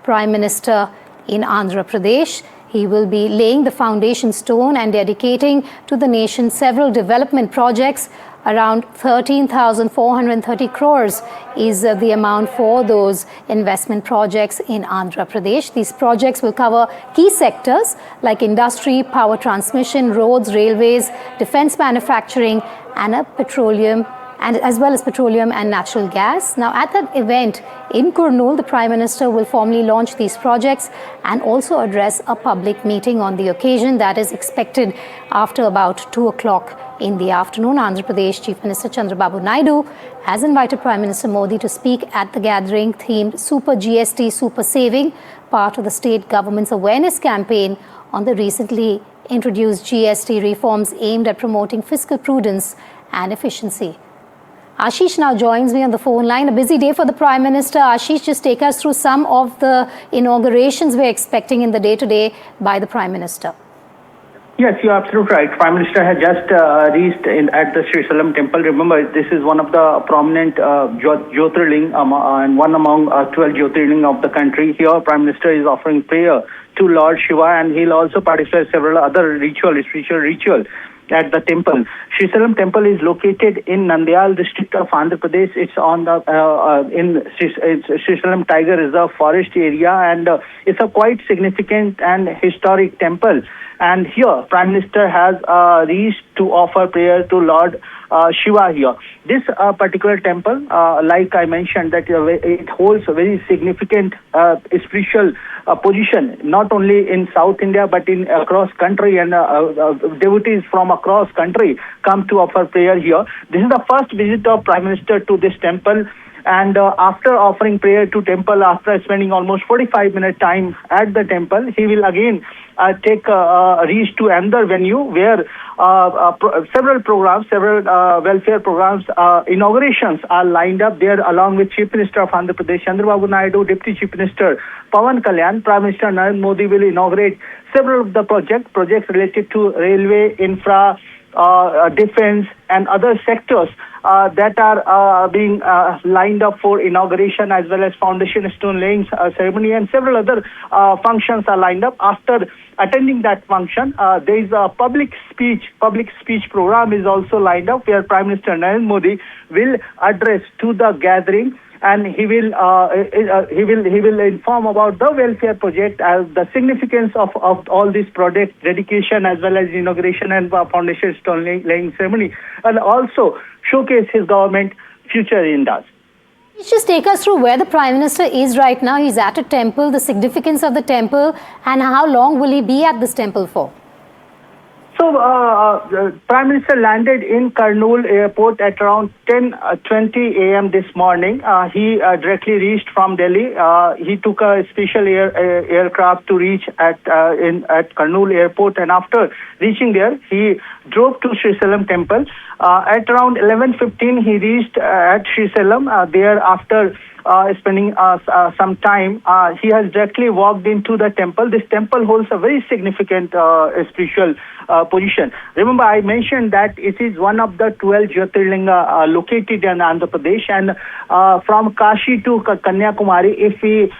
Prime Minister in Andhra Pradesh. He will be laying the foundation stone and dedicating to the nation several development projects. Around 13,430 crores is the amount for those investment projects in Andhra Pradesh. These projects will cover key sectors like industry, power transmission, roads, railways, defense manufacturing, and petroleum, and as well as petroleum and natural gas. Now, at that event in Kurnool, the Prime Minister will formally launch these projects and also address a public meeting on the occasion that is expected after about 2 o'clock in the afternoon. Andhra Pradesh Chief Minister Chandrababu Naidu has invited Prime Minister Modi to speak at the gathering themed Super GST Super Saving, part of the state government's awareness campaign on the recently introduced GST reforms aimed at promoting fiscal prudence and efficiency. Ashish now joins me on the phone line. A busy day for the Prime Minister. Ashish, just take us through some of the inaugurations we're expecting in the day-to-day by the Prime Minister. Yes, you're absolutely right. Prime Minister has just reached at the Srisailam temple. Remember, this is one of the prominent Jyotirling and one among 12 Jyotirling of the country. Here, Prime Minister is offering prayer to Lord Shiva, and he'll also participate in several other spiritual rituals at the temple. Srisailam temple is located in Nandyal district of Andhra Pradesh. It's on the Srisailam Tiger Reserve forest area, and it's a quite significant and historic temple. And here, Prime Minister has reached to offer prayer to Lord Shiva here. This particular temple, like I mentioned, that it holds a very significant spiritual position, not only in South India but in across country, and devotees from across country come to offer prayer here. This is the first visit of Prime Minister to this temple. And after offering prayer to temple, after spending almost 45-minute time at the temple, he will again reach to another venue where several welfare programs, inaugurations are lined up there, along with Chief Minister of Andhra Pradesh, Chandrababu Naidu, Deputy Chief Minister Pawan Kalyan. Prime Minister Narendra Modi will inaugurate several of the projects related to railway, infra, defense, and other sectors that are being lined up for inauguration, as well as foundation stone laying ceremony, and several other functions are lined up. After attending that function, there is a public speech program is also lined up, where Prime Minister Narendra Modi will address to the gathering, and he will inform about the welfare project, as the significance of all these projects, dedication as well as inauguration and foundation stone laying ceremony, and also showcase his government future agendas. Just take us through where the Prime Minister is right now. He's at a temple, the significance of the temple, and how long will he be at this temple for? So, Prime Minister landed in Kurnool airport at around 10:20 a.m. this morning. He directly reached from Delhi. He took a special aircraft to reach at Kurnool airport, and after reaching there, he drove to Srisailam temple. At around 11:15, he reached at Srisailam. Thereafter, spending some time, he has directly walked into the temple. This temple holds a very significant spiritual position. Remember, I mentioned that it is one of the 12 Jyotirlinga located in Andhra Pradesh, and from Kashi to Kanyakumari, if we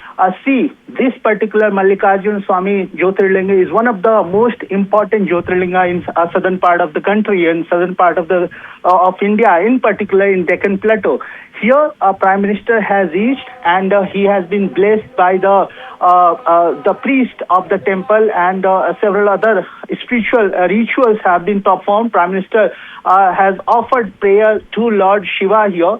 see this particular Mallikarjuna Swami Jyotirlinga is one of the most important Jyotirlinga in southern part of the country and southern part of India, in particular in Deccan Plateau. Here, Prime Minister has reached, and he has been blessed by the priest of the temple, and several other spiritual rituals have been performed. Prime Minister has offered prayer to Lord Shiva here.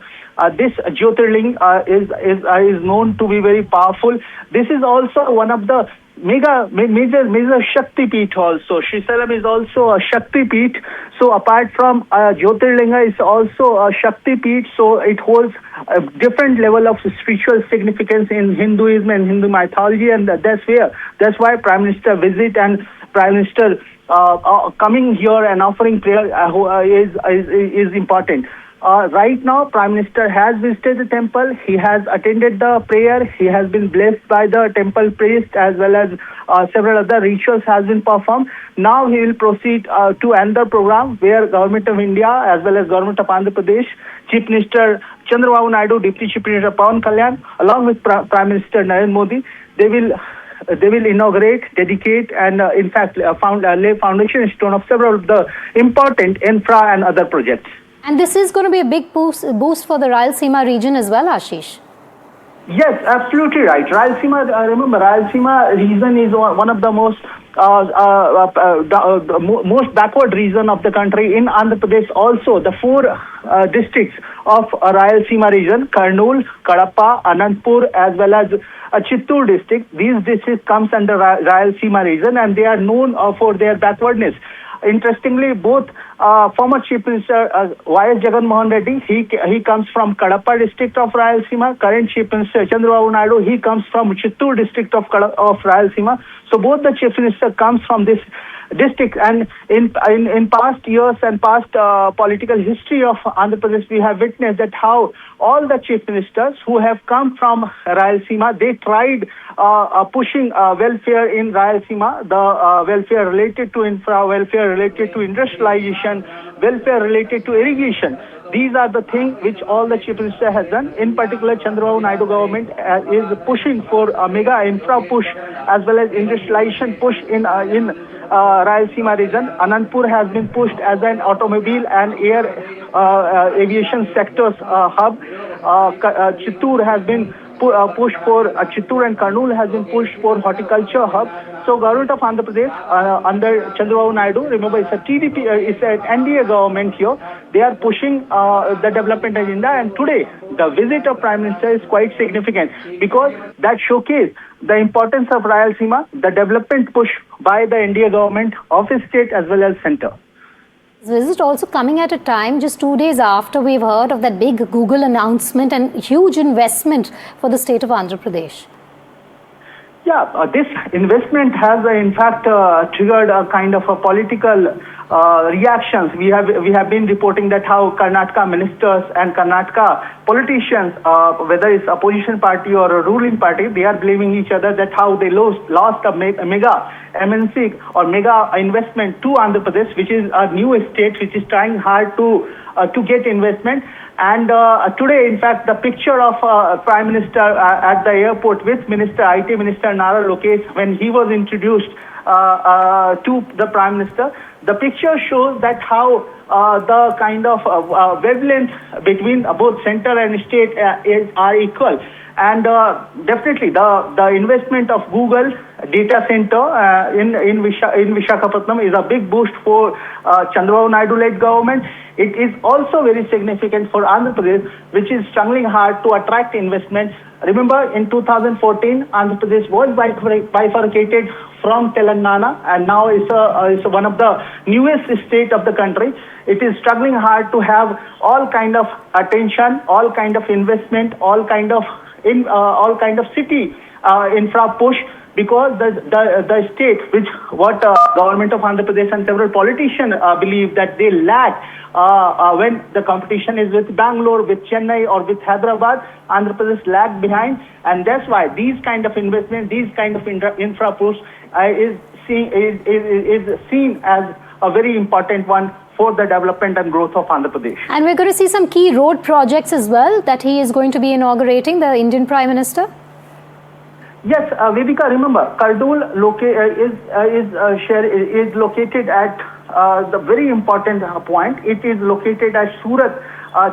This Jyotirling is known to be very powerful. This is also one of the major Shakti Peeth also. Srisailam is also a Shakti Peeth. So apart from Jyotirlinga, it's also a Shakti Peeth. So it holds a different level of spiritual significance in Hinduism and Hindu mythology, and that's why Prime Minister visit, and Prime Minister coming here and offering prayer is important. Right now, Prime Minister has visited the temple. He has attended the prayer. He has been blessed by the temple priest, as well as several other rituals has been performed. Now he will proceed to another program where Government of India, as well as Government of Andhra Pradesh, Chief Minister Chandrababu Naidu, Deputy Chief Minister Pawan Kalyan, along with Prime Minister Narendra Modi, they will inaugurate, dedicate, and in fact lay foundation stone of several of the important infra and other projects. And this is going to be a big boost for the Rayalaseema region as well, Ashish. Yes, absolutely right. Rayalaseema, remember, Rayalaseema region is one of the most most backward region of the country. In Andhra Pradesh also, the four districts of Rayalaseema region, Kurnool, Kadapa, Anantapur, as well as Chittoor district. These districts comes under Rayalaseema region, and they are known for their backwardness. Interestingly, both former Chief Minister Y.S. Jagan Mohan Reddy, he comes from Kadapa district of Rayalaseema. Current Chief Minister Chandrababu Naidu, he comes from Chittoor district of Rayalaseema. So both the Chief Minister comes from this district, and in past years and past political history of Andhra Pradesh, we have witnessed that how all the Chief Ministers who have come from Rayalaseema, they tried pushing welfare in Rayalaseema, the welfare related to infra, welfare related to industrialization, welfare related to irrigation. These are the things which all the Chief Minister has done. In particular, Chandrababu Naidu government is pushing for a mega infra push as well as industrialization push in Rayalaseema region. Anantapur has been pushed as an automobile and air aviation sectors hub. Chittoor has been pushed for Chittoor, and Kurnool has been pushed for horticulture hub. So government of Andhra Pradesh under Chandrababu Naidu, remember it's a TDP, it's an NDA government here. They are pushing the development agenda, and today the visit of Prime Minister is quite significant because that showcase the importance of Rayalaseema, the development push by the NDA government of the state as well as center. This visit also coming at a time just 2 days after we've heard of that big Google announcement and huge investment for the state of Andhra Pradesh. Yeah, this investment has in fact triggered a kind of a political reactions. We have been reporting that how Karnataka ministers and Karnataka politicians, whether it's opposition party or a ruling party, they are blaming each other that how they lost a mega MNC or mega investment to Andhra Pradesh, which is a new state which is trying hard to get investment. And today, in fact, the picture of Prime Minister at the airport with IT Minister Nara Lokesh, when he was introduced to the Prime Minister, the picture shows that how the kind of wavelength between both center and state are equal. And definitely the investment of Google data center in Visakhapatnam is a big boost for Chandrababu Naidu-led government. It is also very significant for Andhra Pradesh, which is struggling hard to attract investments. Remember, in 2014, Andhra Pradesh was bifurcated from Telangana, and now it's one of the newest state of the country. It is struggling hard to have all kind of attention, all kind of investment, all kind of city infra push, because the state, which government of Andhra Pradesh and several politicians believe that they lack when the competition is with Bangalore, with Chennai, or with Hyderabad, Andhra Pradesh lag behind, and that's why these kind of investment, these kind of infra push is seen as a very important one for the development and growth of Andhra Pradesh. And we're going to see some key road projects as well that he is going to be inaugurating, the Indian Prime Minister. Yes, Viveka, remember, Kurnool is located at the very important point. It is located at Surat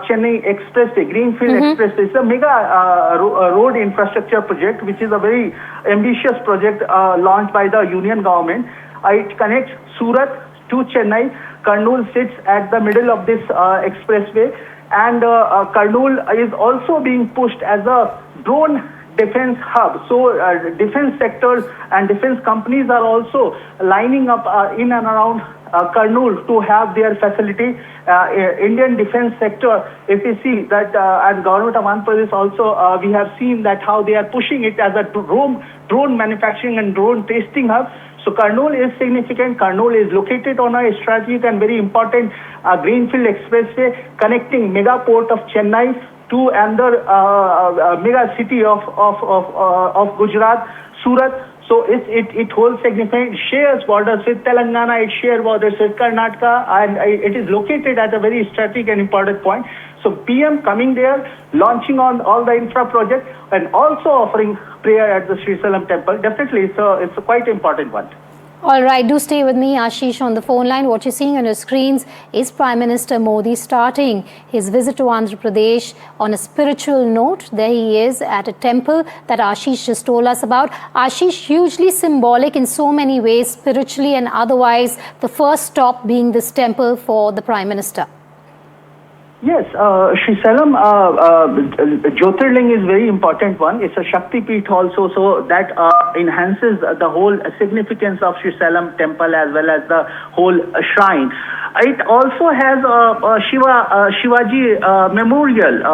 Chennai Expressway, Greenfield Expressway. It's a mega road infrastructure project, which is a very ambitious project launched by the union government. It connects Surat to Chennai. Kurnool sits at the middle of this expressway, and Kurnool is also being pushed as a drone defense hub. So defense sectors and defense companies are also lining up in and around Kurnool to have their facility. Indian defense sector, if you see that, and government of Andhra Pradesh also, we have seen that how they are pushing it as a drone manufacturing and drone testing hub. So Kurnool is significant. Kurnool is located on a strategic and very important Greenfield Expressway connecting mega port of Chennai to another mega city of Gujarat, Surat. So it holds significant, shares borders with Telangana, it shares borders with Karnataka, and it is located at a very strategic and important point. So PM coming there, launching on all the infra projects, and also offering prayer at the Srisailam temple. Definitely, it's a quite important one. All right, do stay with me, Ashish, on the phone line. What you're seeing on your screens is Prime Minister Modi starting his visit to Andhra Pradesh on a spiritual note. There he is at a temple that Ashish just told us about. Ashish, hugely symbolic in so many ways, spiritually and otherwise, the first stop being this temple for the Prime Minister. Yes, Srisailam Jyotirling is very important one. It's a Shakti Peeth also, so that enhances the whole significance of Srisailam temple as well as the whole shrine. It also has Shivaji Memorial,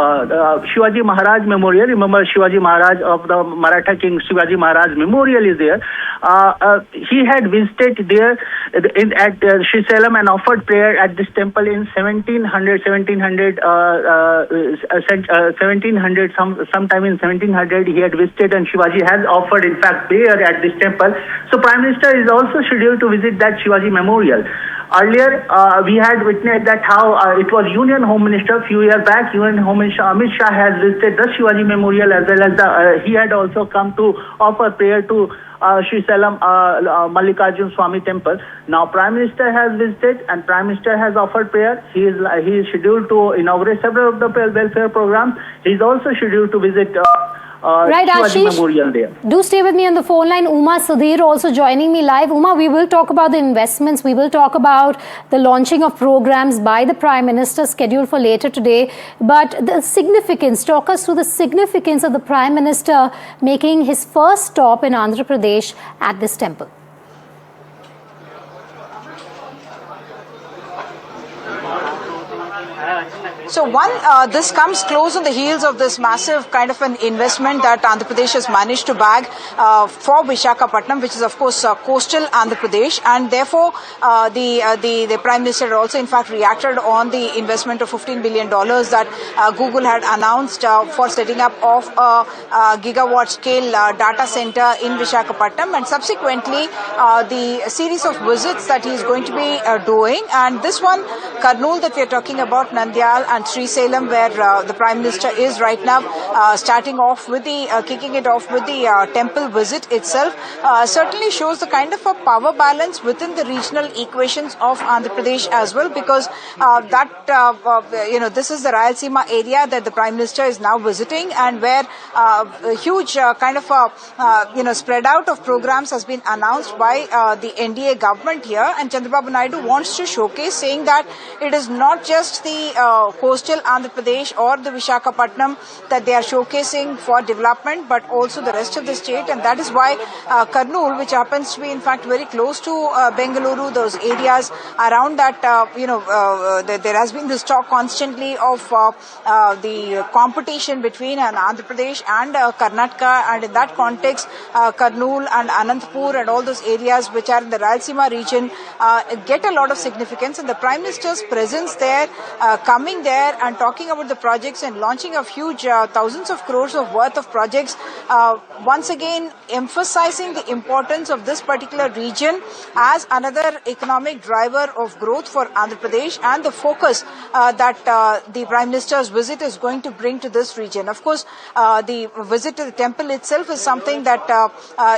Shivaji Maharaj Memorial. Remember Shivaji Maharaj of the Maratha King Shivaji Maharaj Memorial is there. He had visited there at Srisailam and offered prayer at this temple in 1700, sometime in 1700 he had visited, and Shivaji has offered in fact prayer at this temple. So Prime Minister is also scheduled to visit that Shivaji Memorial. Earlier, we had witnessed that how it was Union Home Minister a few years back. Union Home Minister Amit Shah has visited the Shivaji Memorial as well as he had also come to offer prayer to Srisailam Mallikarjun Swami temple. Now Prime Minister has visited and Prime Minister has offered prayer. He is scheduled to inaugurate several of the welfare programs. He is also scheduled to visit right, Ashish, Memorial there. Do stay with me on the phone line. Uma Sudhir also joining me live. Uma, we will talk about the investments. We will talk about the launching of programs by the Prime Minister scheduled for later today. But the significance, talk us through the significance of the Prime Minister making his first stop in Andhra Pradesh at this temple. So this comes close on the heels of this massive kind of an investment that Andhra Pradesh has managed to bag for Visakhapatnam, which is of course coastal Andhra Pradesh, and therefore the Prime Minister also in fact reacted on the investment of $15 billion that Google had announced for setting up of a gigawatt scale data center in Visakhapatnam, and subsequently the series of visits that he is going to be doing, and this one Kurnool that we are talking about, Nandyal and Srisailam, where the Prime Minister is right now starting off with the kicking it off with the temple visit itself, certainly shows the kind of a power balance within the regional equations of Andhra Pradesh as well, because this is the Rayalaseema area that the Prime Minister is now visiting, and where a huge kind of spread out of programs has been announced by the NDA government here, and Chandrababu Naidu wants to showcase, saying that it is not just the coastal Andhra Pradesh or the Visakhapatnam that they are showcasing for development, but also the rest of the state, and that is why Kurnool, which happens to be in fact very close to Bengaluru, those areas around that, there has been this talk constantly of the competition between Andhra Pradesh and Karnataka, and in that context, Kurnool and Anantapur and all those areas which are in the Rayalaseema region get a lot of significance, and the Prime Minister's presence there, coming there and talking about the projects and launching of huge thousands of crores of worth of projects, once again emphasizing the importance of this particular region as another economic driver of growth for Andhra Pradesh, and the focus that the Prime Minister's visit is going to bring to this region. Of course, the visit to the temple itself is something that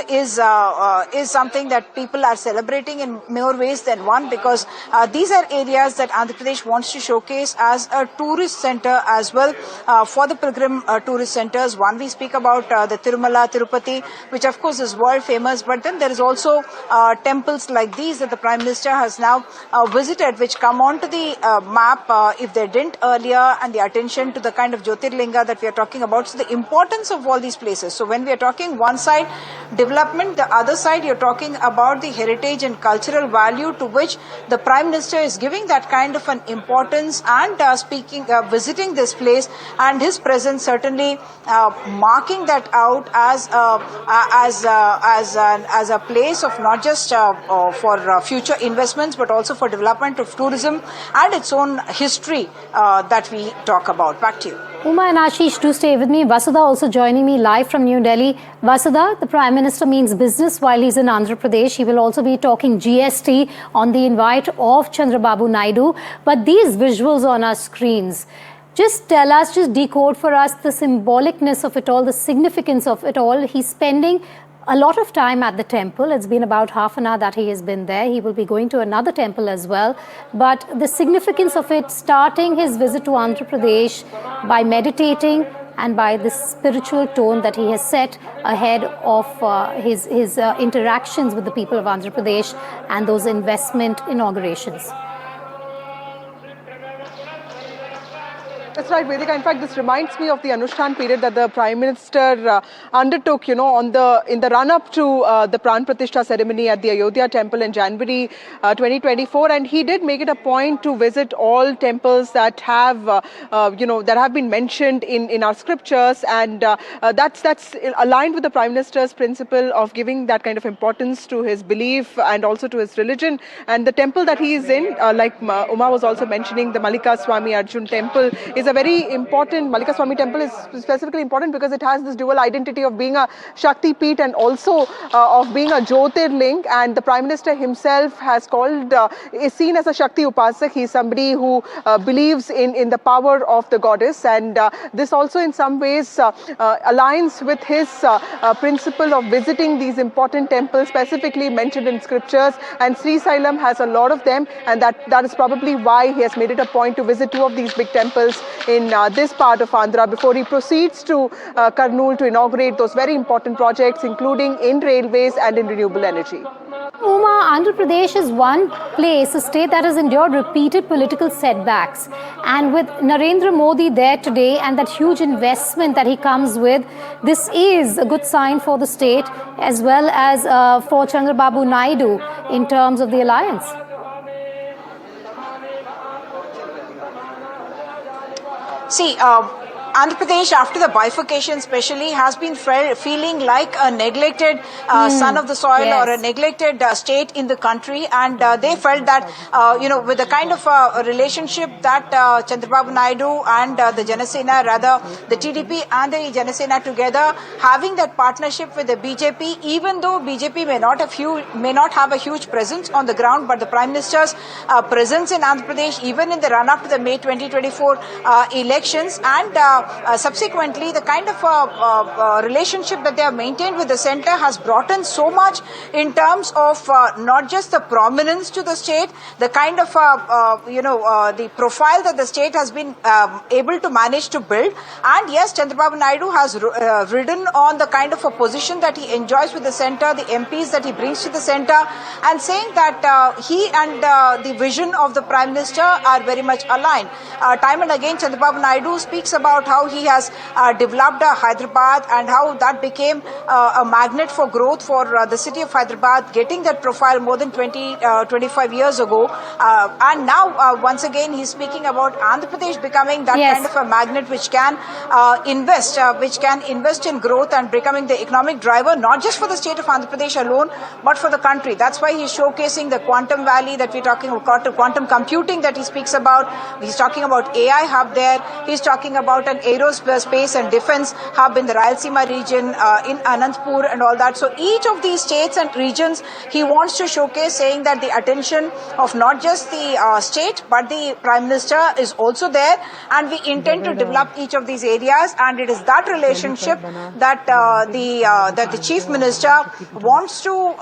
is something that people are celebrating in more ways than one, because these are areas that Andhra Pradesh wants to showcase as a tourist center as well for the pilgrim tourist centers. One, we speak about the Tirumala, Tirupati, which of course is world famous, but then there is also temples like these that the Prime Minister has now visited, which come onto the map if they didn't earlier, and the attention to the kind of Jyotirlinga that we are talking about. So the importance of all these places. So when we are talking one side development, the other side you're talking about the heritage and cultural value to which the Prime Minister is giving that kind of an importance, and visiting this place, and his presence certainly marking that out as a place of not just for future investments, but also for development of tourism and its own history that we talk about. Back to you. Uma and Ashish, do stay with me. Vasudha also joining me live from New Delhi. Vasudha, the Prime Minister means business while he's in Andhra Pradesh. He will also be talking GST on the invite of Chandrababu Naidu. But these visuals on our screens, just tell us, just decode for us the symbolicness of it all, the significance of it all. He's spending a lot of time at the temple. It's been about half an hour that he has been there. He will be going to another temple as well. But the significance of it, starting his visit to Andhra Pradesh by meditating and by the spiritual tone that he has set ahead of his interactions with the people of Andhra Pradesh and those investment inaugurations. That's right, Vedika. In fact, this reminds me of the Anushthan period that the Prime Minister undertook, in the run-up to the Pran Pratishtha ceremony at the Ayodhya temple in January 2024. And he did make it a point to visit all temples that have, that have been mentioned in our scriptures. And that's aligned with the Prime Minister's principle of giving that kind of importance to his belief and also to his religion. And the temple that he is in, like Uma was also mentioning, the Mallika Swami Arjun temple is a very important. Mallika Swami temple is specifically important because it has this dual identity of being a Shakti Peeth and also of being a Jyotirling. And the Prime Minister himself has is seen as a Shakti Upasak. He's somebody who believes in the power of the goddess. And this also in some ways aligns with his principle of visiting these important temples specifically mentioned in scriptures. And Srisailam has a lot of them. And that is probably why he has made it a point to visit two of these big temples in this part of Andhra before he proceeds to Kurnool to inaugurate those very important projects, including in railways and in renewable energy. Uma, Andhra Pradesh is one place, a state that has endured repeated political setbacks. And with Narendra Modi there today and that huge investment that he comes with, this is a good sign for the state as well as for Chandrababu Naidu in terms of the alliance. See, Andhra Pradesh, after the bifurcation especially, has been feeling like a neglected son of the soil, yes, or a neglected state in the country. And they felt that, with the kind of relationship that Chandrababu Naidu and the Janasena, rather the TDP and the Janasena together, having that partnership with the BJP, even though BJP may not have a huge presence on the ground, but the Prime Minister's presence in Andhra Pradesh, even in the run-up to the May 2024 elections, and subsequently, the kind of relationship that they have maintained with the centre has brought in so much in terms of not just the prominence to the state, the kind of, the profile that the state has been able to manage to build. And yes, Chandrababu Naidu has ridden on the kind of a position that he enjoys with the centre, the MPs that he brings to the centre, and saying that he and the vision of the Prime Minister are very much aligned. Time and again, Chandrababu Naidu speaks about how he has developed Hyderabad and how that became a magnet for growth for the city of Hyderabad, getting that profile more than 25 years ago. And now, once again, he's speaking about Andhra Pradesh becoming that, yes, kind of a magnet which can invest in growth and becoming the economic driver, not just for the state of Andhra Pradesh alone, but for the country. That's why he's showcasing the quantum valley that we're talking about, quantum computing that he speaks about. He's talking about AI hub there. He's talking about an aerospace and defense hub in the Rayalaseema region, in Anantapur and all that. So each of these states and regions he wants to showcase, saying that the attention of not just the state but the Prime Minister is also there, and we intend to develop each of these areas. And it is that relationship that the Chief Minister wants to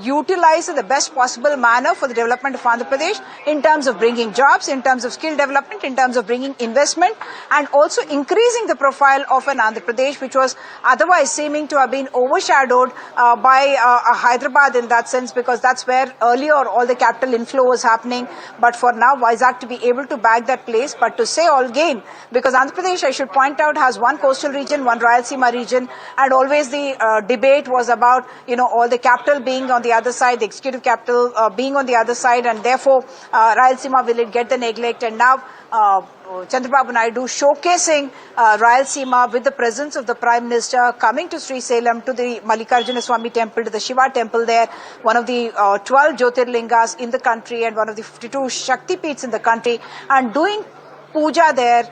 utilize in the best possible manner for the development of Andhra Pradesh in terms of bringing jobs, in terms of skill development, in terms of bringing investment, and also increasing the profile of an Andhra Pradesh, which was otherwise seeming to have been overshadowed by Hyderabad in that sense, because that's where earlier all the capital inflow was happening. But for now, Vizag to be able to bag that place, but to say all gain, because Andhra Pradesh, I should point out, has one coastal region, one Rayalaseema region, and always the debate was about, all the capital being on the other side, the executive capital being on the other side, and therefore Rayalaseema, will it get the neglect? And now Chandrababu Naidu showcasing Rayalaseema with the presence of the Prime Minister, coming to Srisailam, to the Mallikarjuna Swami temple, to the Shiva temple there, one of the 12 Jyotirlingas in the country and one of the 52 Shakti Peeths in the country, and doing puja there,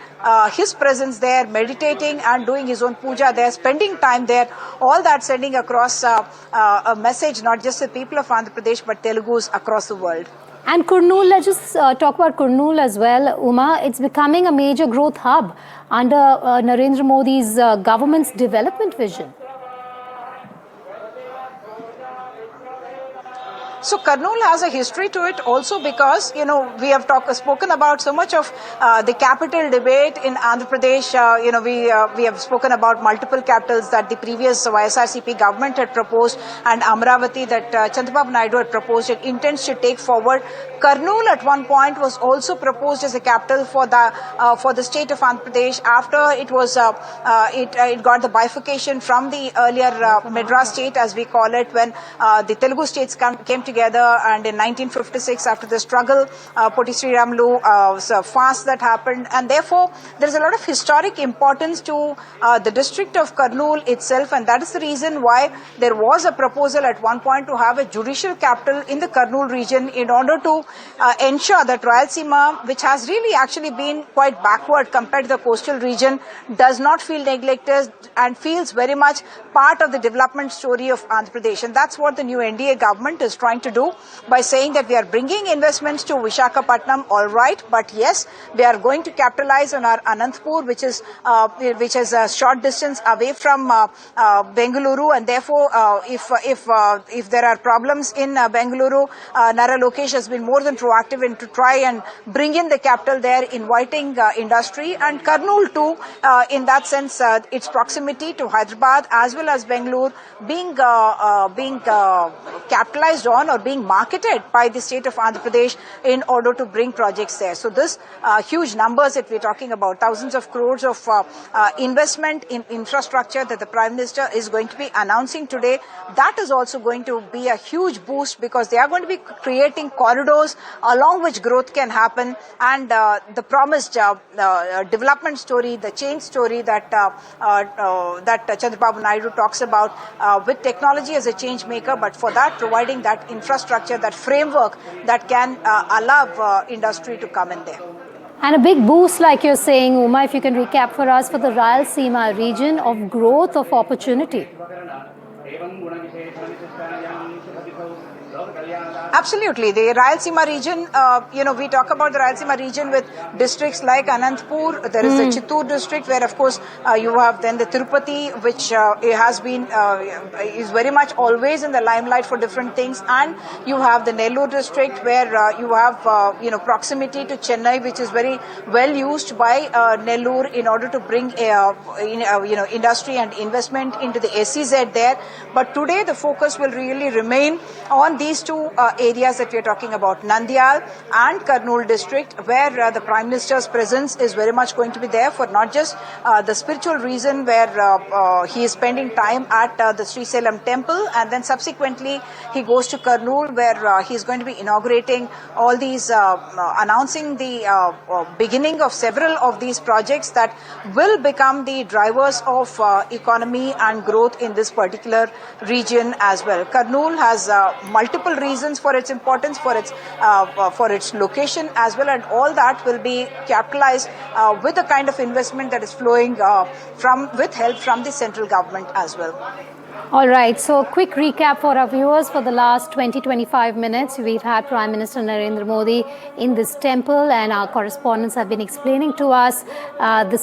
his presence there, meditating and doing his own puja there, spending time there, all that sending across a message not just to the people of Andhra Pradesh but Telugus across the world. And Kurnool, let's just talk about Kurnool as well. Uma, it's becoming a major growth hub under Narendra Modi's government's development vision. So Kurnool has a history to it also because, you know, we have spoken about so much of the capital debate in Andhra Pradesh. We have spoken about multiple capitals that the previous YSRCP government had proposed, and Amravati that Chandrababu Naidu had proposed. It intends to take forward. Kurnool at one point was also proposed as a capital for the state of Andhra Pradesh after it was it got the bifurcation from the earlier Madras state, as we call it, when the Telugu states came together, and in 1956 after the struggle, Poti Sriramlu was a fast that happened, and therefore there is a lot of historic importance to the district of Kurnool itself, and that is the reason why there was a proposal at one point to have a judicial capital in the Kurnool region in order to ensure that Rayalaseema, which has really actually been quite backward compared to the coastal region, does not feel neglected and feels very much part of the development story of Andhra Pradesh. And that's what the new NDA government is trying to do by saying that we are bringing investments to Visakhapatnam, all right, but yes, we are going to capitalize on our Anantapur, which is a short distance away from Bengaluru, and therefore if there are problems in Bengaluru, Nara Lokesh has been more than proactive in to try and bring in the capital there, inviting industry, and Kurnool too, in that sense, its proximity to Hyderabad as well as Bengaluru being capitalized on or being marketed by the state of Andhra Pradesh in order to bring projects there. So this huge numbers that we're talking about, thousands of crores of investment in infrastructure that the Prime Minister is going to be announcing today, that is also going to be a huge boost because they are going to be creating corridors along which growth can happen, and the promised development story, the change story that Chandrababu Naidu talks about with technology as a change maker, but for that providing that infrastructure, that framework that can allow industry to come in there. And a big boost, like you're saying, Uma, if you can recap for us, for the Rayalaseema region of growth, of opportunity. Absolutely. The Rayalaseema region, we talk about the Rayalaseema region with districts like Anantapur. There is the Chittoor district where, of course, you have then the Tirupati, which has been, is very much always in the limelight for different things. And you have the Nellore district where you have, proximity to Chennai, which is very well used by Nellore in order to bring, industry and investment into the SEZ there. But today the focus will really remain on these two areas that we are talking about, Nandyal and Kurnool district, where the Prime Minister's presence is very much going to be there for not just the spiritual reason where he is spending time at the Srisailam temple, and then subsequently he goes to Kurnool where he is going to be inaugurating all these, announcing the beginning of several of these projects that will become the drivers of economy and growth in this particular region as well. Kurnool has multiple reasons for its importance, for its location as well, and all that will be capitalized with the kind of investment that is flowing with help from the central government as well. All right, so quick recap for our viewers for the last 20-25 minutes. We've had Prime Minister Narendra Modi in this temple, and our correspondents have been explaining to us the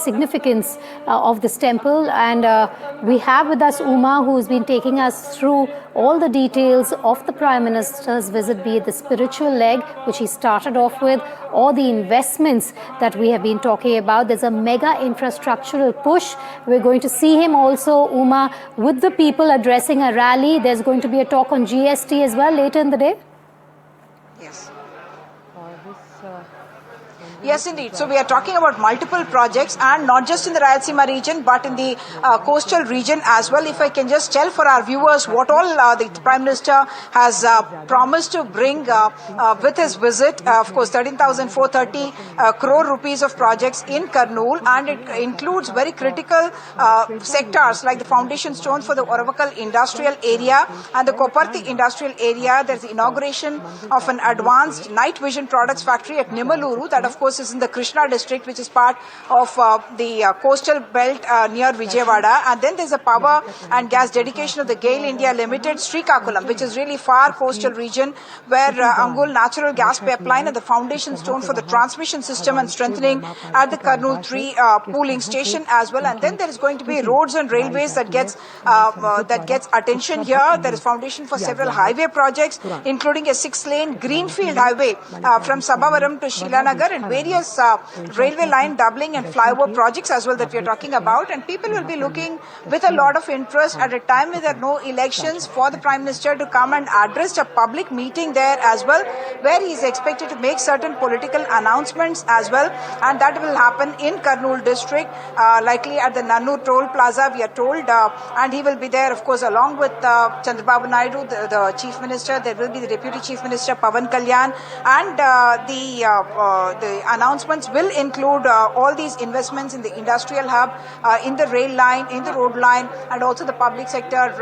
significance of this temple. And we have with us Uma, who's been taking us through all the details of the Prime Minister's visit, be it the spiritual leg, which he started off with, or the investments that we have been talking about. There's a mega infrastructural push. We're going to see him also, Uma, with the people addressing a rally. There's going to be a talk on GST as well later in the day. Yes. Yes, indeed. So we are talking about multiple projects, and not just in the Rayalaseema region, but in the coastal region as well. If I can just tell for our viewers what all the Prime Minister has promised to bring with his visit. Of course, 13,430 crore rupees of projects in Kurnool, and it includes very critical sectors like the foundation stone for the Oravakal industrial area and the Koparthi industrial area. There's the inauguration of an advanced night vision products factory at Nimaluru that, of course, course, is in the Krishna district, which is part of the coastal belt near Vijayawada. And then there's a power and gas dedication of the GAIL India Limited, Srikakulam, which is really far coastal region, where Angul natural gas pipeline and the foundation stone for the transmission system and strengthening at the Kurnool 3 pooling station as well. And then there is going to be roads and railways that gets attention here. There is foundation for several highway projects, including a 6-lane greenfield highway from Sabavaram to Shilanagar, and various railway line doubling and flyover projects as well that we are talking about. And people will be looking with a lot of interest at a time when there are no elections for the Prime Minister to come and address a public meeting there as well, where he is expected to make certain political announcements as well. And that will happen in Kurnool district, likely at the Nannu Toll Plaza, we are told. And he will be there, of course, along with Chandrababu Naidu, the Chief Minister. There will be the Deputy Chief Minister, Pawan Kalyan. And the announcements will include all these investments in the industrial hub, in the rail line, in the road line, and also the public sector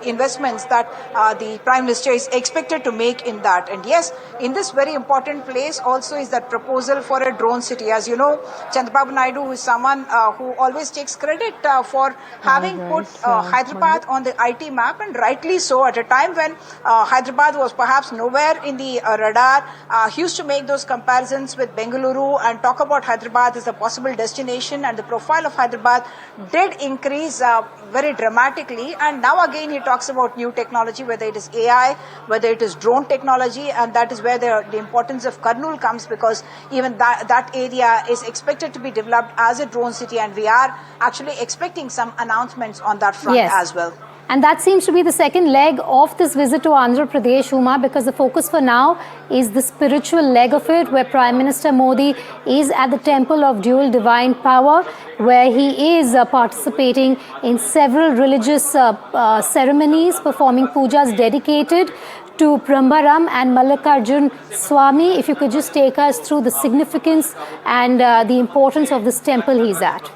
investments that the Prime Minister is expected to make in that. And yes, in this very important place also is that proposal for a drone city. As you know, Chandrababu Naidu is someone who always takes credit for having put Hyderabad on the IT map, and rightly so, at a time when Hyderabad was perhaps nowhere in the radar. He used to make those comparisons with Bengaluru and talk about Hyderabad as a possible destination, and the profile of Hyderabad did increase very dramatically. And now again he talks about new technology, whether it is AI, whether it is drone technology, and that is where the importance of Kurnool comes, because even that area is expected to be developed as a drone city, and we are actually expecting some announcements on that front as well. And that seems to be the second leg of this visit to Andhra Pradesh, Uma, because the focus for now is the spiritual leg of it, where Prime Minister Modi is at the Temple of Dual Divine Power, where he is participating in several religious ceremonies, performing pujas dedicated to Brahmaram and Mallikarjun Swami. If you could just take us through the significance and the importance of this temple he's at.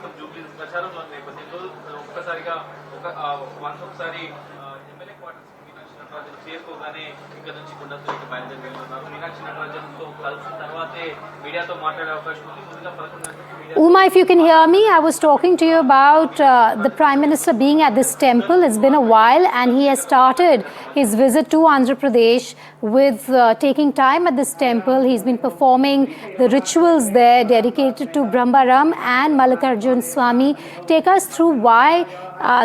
Uma, if you can hear me, I was talking to you about the Prime Minister being at this temple. It's been a while, and he has started his visit to Andhra Pradesh with taking time at this temple. He's been performing the rituals there dedicated to Brahmaram and Mallikarjun Swami. Take us through why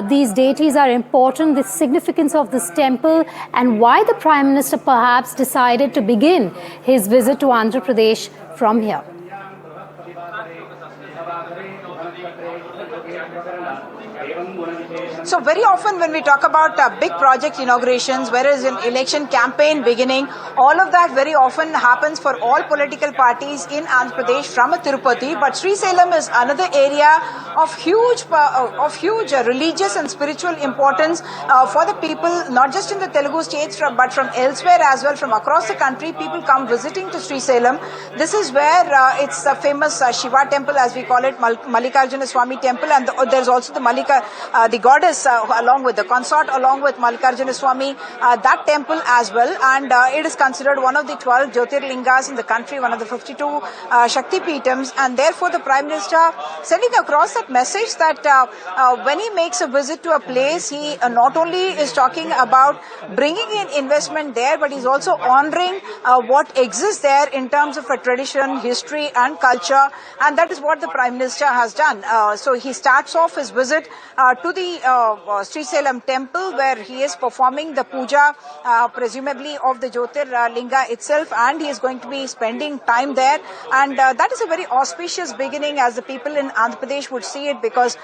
these deities are important, the significance of this temple, and why the Prime Minister perhaps decided to begin his visit to Andhra Pradesh from here. So very often when we talk about big project inaugurations, whereas in election campaign beginning, all of that very often happens for all political parties in Andhra Pradesh from a Tirupati. But Srisailam is another area of huge religious and spiritual importance for the people, not just in the Telugu states, but from elsewhere as well, from across the country. People come visiting to Srisailam. This is where it's the famous Shiva temple, as we call it, Mallikarjuna Swami temple, and there's also the goddess along with the consort, along with Mallikarjuna Swami, that temple as well. And it is considered one of the 12 Jyotirlingas in the country, one of the 52 Shakti Peetams. And therefore the Prime Minister sending across that message that when he makes a visit to a place, he not only is talking about bringing in investment there, but he's also honoring what exists there in terms of a tradition, history and culture. And that is what the Prime Minister has done. So he starts off his visit to the Srisailam temple, where he is performing the puja, presumably of the Jyotirlinga itself, and he is going to be spending time there. And that is a very auspicious beginning, as the people in Andhra Pradesh would see it, because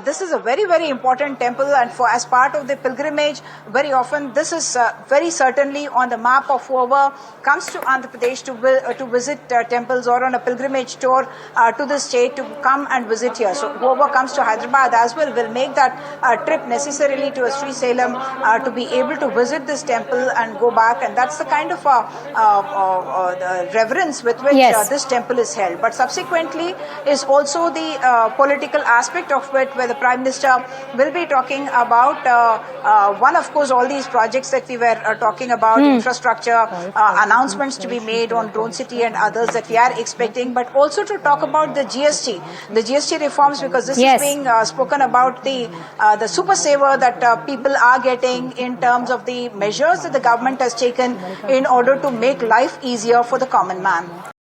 this is a very, very important temple, and as part of the pilgrimage, very often this is very certainly on the map of whoever comes to Andhra Pradesh to visit temples or on a pilgrimage tour to the state to come and visit here. So whoever comes to Hyderabad as well will make that trip necessarily to a Srisailam to be able to visit this temple and go back, and that's the kind of the reverence with which this temple is held. But subsequently is also the political aspect of it, where the Prime Minister will be talking about one, of course, all these projects that we were talking about, infrastructure, announcements to be made on Drone City and others that we are expecting, but also to talk about the GST reforms, because this is being spoken about the super saver that people are getting in terms of the measures that the government has taken in order to make life easier for the common man.